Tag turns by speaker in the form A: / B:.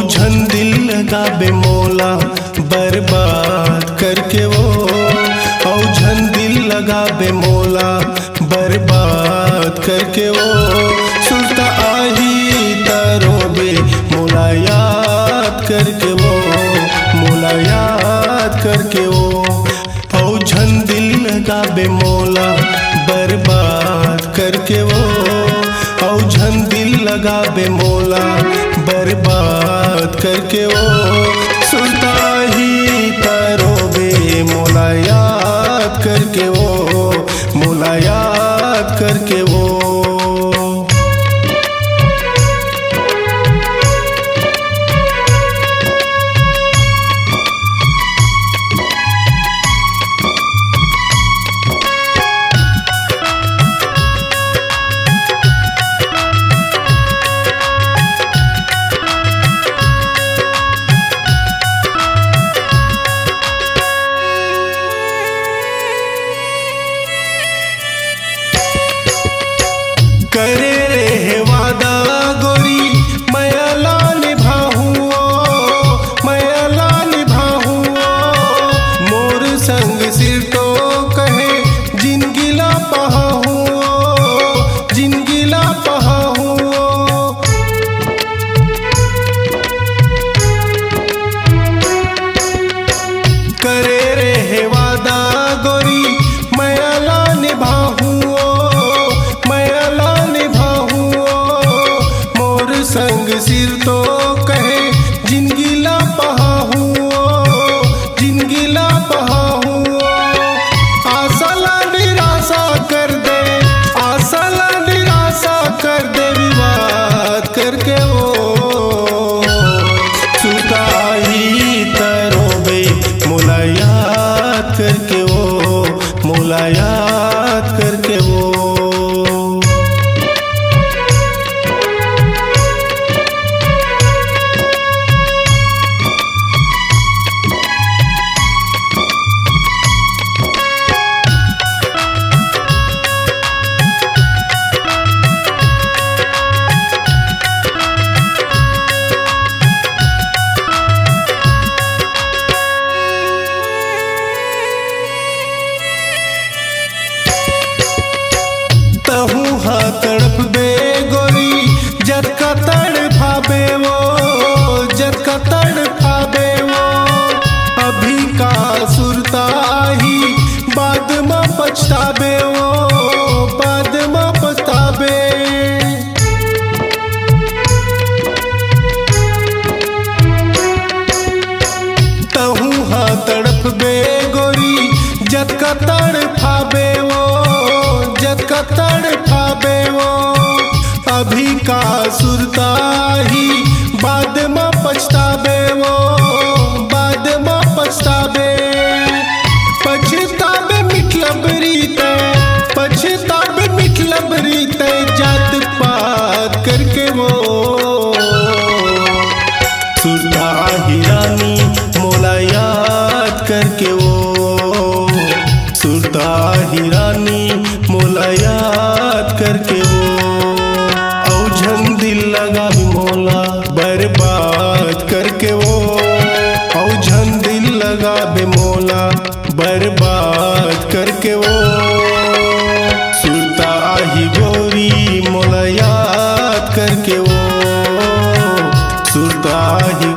A: औझन दिल लगावे मोला बर्बाद करके वो, औझन दिल लगावे मोला बर्बाद करके वो, सुनता आही तरोबे मोला याद करके वो, मोला याद करके वो, औझन दिल लगावे मोला बर्बाद करके वो, औझन दिल लगावे मोला बर्बाद करके वो, सुनता ही तरोबे मोला याद करके वो, मोला याद करके वो। करे रे वादा गोरी मयला निभाऊं, मयला निभाऊं, मोर संग सिर तो कहे जिनगिला पहाऊं, जिनगिला पहाऊं। करे रे वादा गोरी मयला निभाऊं, संग सिर तो कहे जिनगिला पहाऊं, जिनगिला पहाऊं। आसला निराशा कर दे, आसला निराशा कर दे विवाद करके वो, सुनता ही तरोबे मोला याद करके वो, मोला याद करके वो। तड़प बे गोरी जद का तड़पाबे वो, जद का तड़पाबे वो, अभी का सुरता ही बाद में पछताबे वो, बाद में पछताबे। तहु हा तड़प बे गोरी जद का तड़पाबे वो, जद का तड़पाबे वो, अभी का सुरता ही बाद में पछताबे वो, बाद में पछताबे। पछताबे मिटलब रीते, पछताबे मिटलब रीते, जात पात करके वो, सुरता ही रानी मोला याद करके वो, सुरता ही रानी मोला याद करके वो, औझन दिल लगावे मोला बर्बाद करके वो, औझन दिल लगावे मोला बर्बाद करके वो, सुरता ही गोरी मोला याद करके वो, सुरता ही